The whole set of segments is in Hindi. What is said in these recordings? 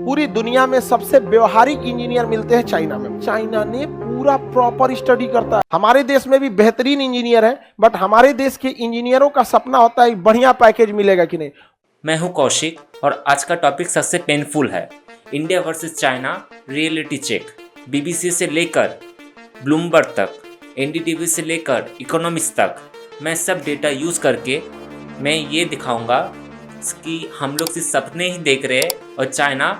पूरी दुनिया में सबसे व्यवहारिक इंजीनियर मिलते हैं चाइना में। चाइना ने पूरा प्रॉपर स्टडी करता है। हमारे देश में भी बेहतरीन इंजीनियर है, बट हमारे देश के इंजीनियरों का सपना होता है बढ़िया पैकेज मिलेगा कि नहीं। मैं हूं कौशिक और आज का टॉपिक सबसे पेनफुल है, India versus China reality check. BBC से लेकर ब्लूमबर्ग तक, एनडीटीवी से लेकर इकोनॉमिक्स तक, मैं सब डेटा यूज़ करके मैं ये दिखाऊंगा कि हम लोग सिर्फ सपने ही देख रहे हैं और चाइना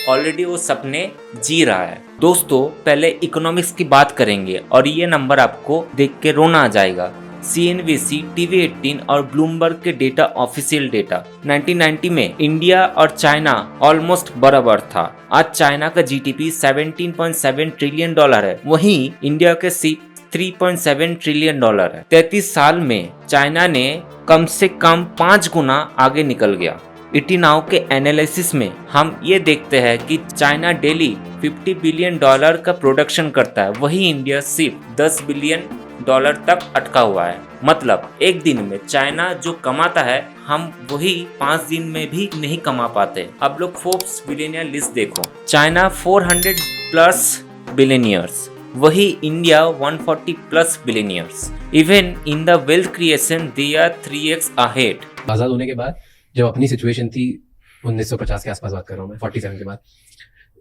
ऑलरेडी वो सपने जी रहा है। दोस्तों, पहले इकोनॉमिक्स की बात करेंगे और ये नंबर आपको देख के रोना आ जाएगा। CNBC, TV18 और ब्लूमबर्ग के डेटा ऑफिशियल डेटा। 1990 में इंडिया और चाइना ऑलमोस्ट बराबर था। आज चाइना का GDP 17.7 ट्रिलियन डॉलर है, वहीं इंडिया के सिर्फ 3.7 ट्रिलियन डॉलर है। 33 साल में चाइना ने कम से कम 5 गुना आगे निकल गया। इटिनाउ के एनालिसिस में हम ये देखते हैं कि चाइना डेली 50 बिलियन डॉलर का प्रोडक्शन करता है, वहीं इंडिया सिर्फ 10 बिलियन डॉलर तक अटका हुआ है। मतलब एक दिन में चाइना जो कमाता है, हम वही 5 दिन में भी नहीं कमा पाते। अब लोग फोर्ब्स बिलियनियर लिस्ट देखो, चाइना 400 प्लस बिलियनियर्स, वही India 140 plus billionaires. Even in the wealth creation they are 3x ahead. आजाद होने के बाद जब अपनी सिचुएशन थी 1950 के आसपास बात कर रहा हूँ मैं, 47 के बाद,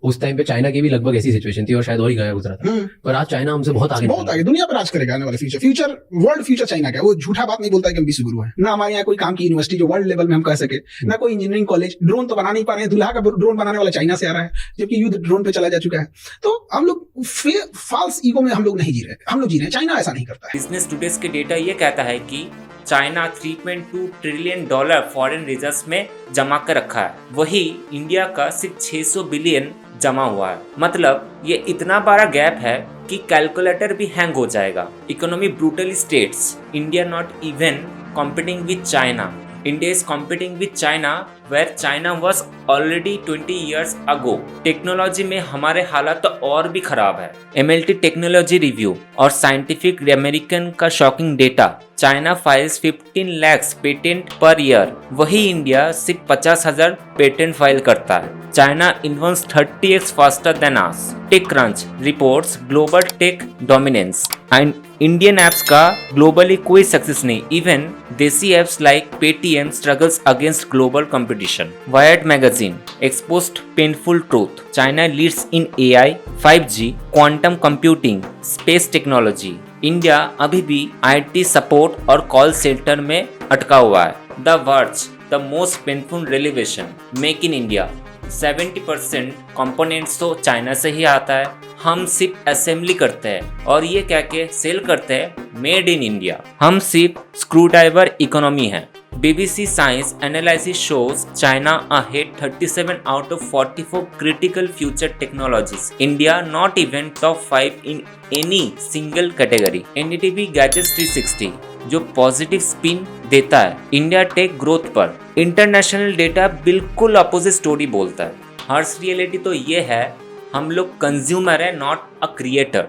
उस टाइम पे चाइना की भी लगभग ऐसी सिचुएशन थी और शायद वही गया गुजरा था। पर आज चाइना हमसे बहुत आगे दुनिया पर राज करेगा आने वाला फ्यूचर वर्ल्ड फ्यूचर चाइना का। वो झूठा बात नहीं बोलता है कि हम विश्व गुरु हैं। ना हमारे यहाँ कोई काम की यूनिवर्सिटी जो वर्ल्ड लेवल में हम कह सके, ना कोई इंजीनियरिंग कॉलेज। ड्रोन तो बना नहीं पा रहे हैं, दुल्हा का ड्रोन बनाने वाला चाइना से आ रहा है, जबकि युद्ध ड्रोन पे चला जा चुका है। तो हम लोग फॉल्स ईगो में हम लोग नहीं जी रहे, हम लोग जी रहे हैं। चाइना ऐसा नहीं करता है। बिजनेस टुडेज के डेटा ये कहता है कि China 3.2 trillion dollar foreign reserves में जमा कर रखा है, वही इंडिया का सिर्फ 600 बिलियन जमा हुआ है। मतलब ये इतना बड़ा गैप है कि कैलकुलेटर भी हैंग हो जाएगा। Economy brutally states India not even competing with China. India is competing with China where China was already 20 years ago. Technology में हमारे हालात तो और भी खराब है। MLT टेक्नोलॉजी रिव्यू और साइंटिफिक अमेरिकन का shocking data, China files 15 lakhs patent per year, वही इंडिया सिर्फ 50,000 पेटेंट फाइल करता है। China invents 30x faster than us. TechCrunch reports global tech dominance and Indian apps का ग्लोबली कोई सक्सेस नहीं। इवन देसी apps like Paytm struggles against global competition. Wired magazine exposed painful truth, China leads in AI, 5G, quantum computing, space technology. India अभी भी IT सपोर्ट और कॉल सेंटर में अटका हुआ है। The world's the most painful revelation, make in India. 70% components तो चाइना से ही आता है, हम सिर्फ असेंबली करते हैं और ये कह के सेल करते हैं मेड इन इंडिया। हम सिर्फ स्क्रूड्राइवर इकोनॉमी है। BBC science analysis shows China ahead 37 out of 44 critical future technologies. India not even top 5 in any single category. NDTV gadgets 360 जो पॉजिटिव स्पिन देता है इंडिया टेक ग्रोथ पर। इंटरनेशनल डेटा बिल्कुल अपोजिट स्टोरी बोलता है। हर्ष रियलिटी तो ये है, हम लोग कंज्यूमर है, not a creator.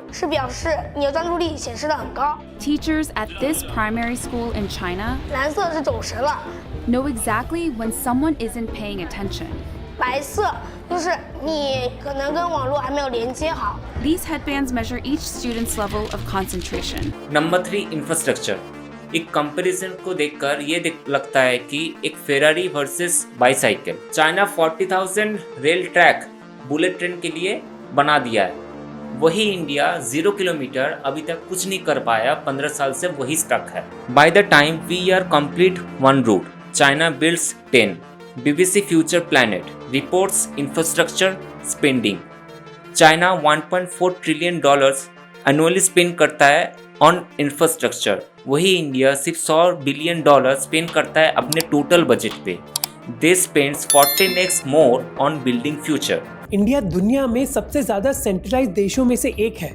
Teachers at this primary school in China know exactly when someone isn't paying attention. These headbands measure each student's level of concentration. Number 3 infrastructure. एक कंपैरिजन को देखकर ये लगता है कि एक Ferrari versus bicycle. China 40,000 rail track bullet train के लिए बना दिया है, वही इंडिया 0 किलोमीटर अभी तक कुछ नहीं कर पाया, 15 साल से वही स्टक है। By the time we are complete one route, China builds 10। BBC future planet reports infrastructure spending. China 1.4 trillion dollars annually spend करता है ऑन इंफ्रास्ट्रक्चर, वही इंडिया सिर्फ 100 बिलियन डॉलर स्पेंड करता है अपने टोटल बजट पे। They spends 14x more on building future. India दुनिया में सबसे ज़्यादा सेंट्रलाइज देशों में से एक है,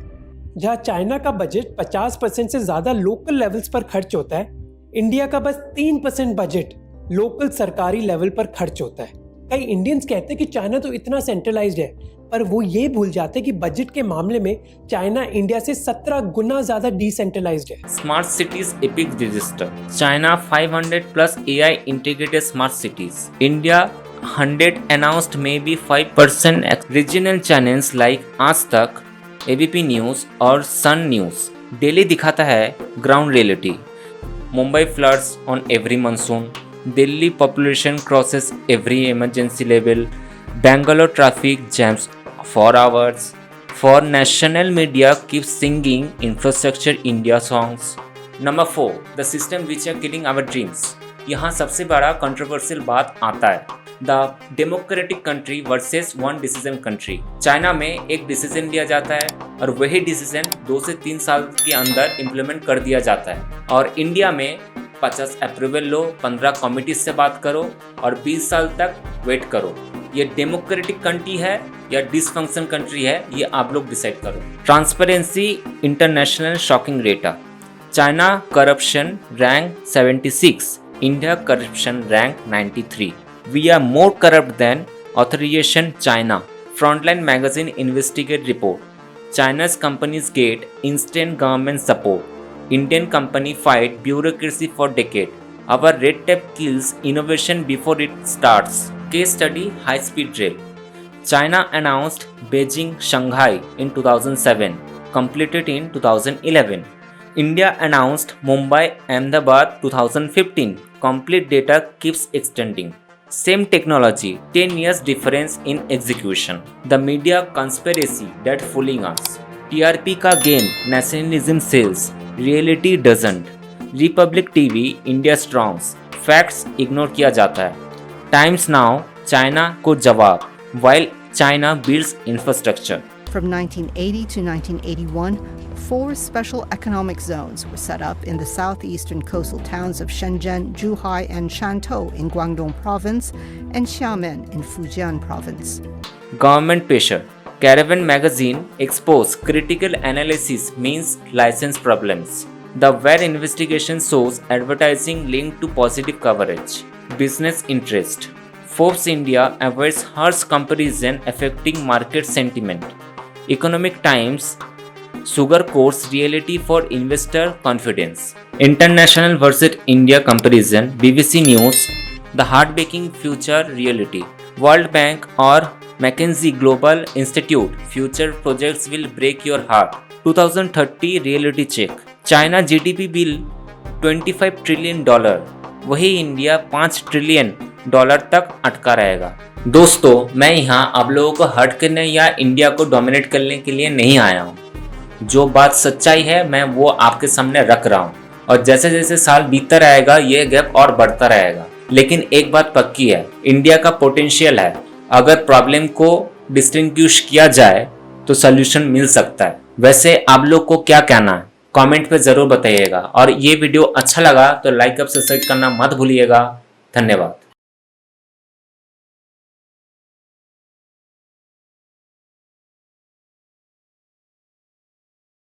जहां चाइना का बजट 50% से ज़्यादा लोकल लेवल्स पर खर्च होता है। इंडिया का बस 3% बजट लोकल सरकारी लेवल पर खर्च होता है। कई इंडियंस कहते हैं कि चाइना तो इतना सेंट्रलाइज्ड है, पर वो ये भूल जाते हैं कि बजट के मामले में चाइना इंडिया से 17 गुना ज्यादा डिसेंट्रलाइज्ड है। Smart cities epic disaster. China 500 plus AI integrated smart cities. India 100 announced maybe 5% regional channels like आज तक, ABP न्यूज़ और सन न्यूज़ डेली दिखाता है ground reality. Mumbai floods on every monsoon, Delhi population crosses every emergency level, Bangalore traffic jams for hours, for national media keeps singing infrastructure India songs. Number 4, the system which are killing our dreams. यहाँ सबसे बड़ा कंट्रोवर्शियल बात आता है, the democratic country versus one decision country. China में एक डिसीजन लिया जाता है और वही डिसीजन 2 से 3 साल के अंदर इम्प्लीमेंट कर दिया जाता है, और इंडिया में 50 अप्रूवल लो, 15 कमिटी से बात करो और 20 साल तक वेट करो। ये डेमोक्रेटिक कंट्री है या डिसफंक्शन कंट्री है, ये आप लोग डिसाइड करो। Transparency international shocking data, China corruption rank 76, India corruption rank 93। We are more corrupt than authorization China. Frontline magazine investigate report, चाइना's companies get instant government support. Indian company fight bureaucracy for decade. Our red tape kills innovation before it starts. Case study, high-speed rail. China announced Beijing-Shanghai in 2007, completed in 2011. India announced Mumbai-Ahmedabad 2015, complete data keeps extending. Same technology, 10 years difference in execution. The media conspiracy that fooling us. TRP का game, nationalism sells, reality doesn't. Republic TV, India strongs, facts ignore किया जाता है. Times now, China को जवाब, while China builds infrastructure. From 1980 to 1981, 4 special economic zones were set up in the southeastern coastal towns of Shenzhen, Zhuhai, and Shantou in Guangdong Province, and Xiamen in Fujian Province. Government pressure. Caravan magazine exposed critical analysis means license problems. The WAR investigation shows advertising linked to positive coverage. Business interest. Forbes India avoids harsh comparison affecting market sentiment. Economic Times sugarcoats reality for investor confidence. International versus India comparison. BBC News, the heartbreaking future reality. World Bank or McKinsey Global Institute, future projects will break your heart. 2030 reality check. China GDP bill $25 trillion, वही इंडिया $5 ट्रिलियन तक अटका रहेगा। दोस्तों, मैं यहाँ आप लोगों को हर्ट करने या इंडिया को डोमिनेट करने के लिए नहीं आया हूँ। जो बात सच्चाई है मैं वो आपके सामने रख रहा हूँ, और जैसे जैसे साल बीतता रहेगा ये गैप और बढ़ता रहेगा। लेकिन एक बात पक्की है, इंडिया का पोटेंशियल है। अगर प्रॉब्लम को डिस्टिंग्विश किया जाए तो सोल्यूशन मिल सकता है। वैसे आप लोग को क्या कहना है कमेंट पे ज़रूर बताइएगा, और ये वीडियो अच्छा लगा तो लाइक और सब्सक्राइब करना मत भूलिएगा। धन्यवाद।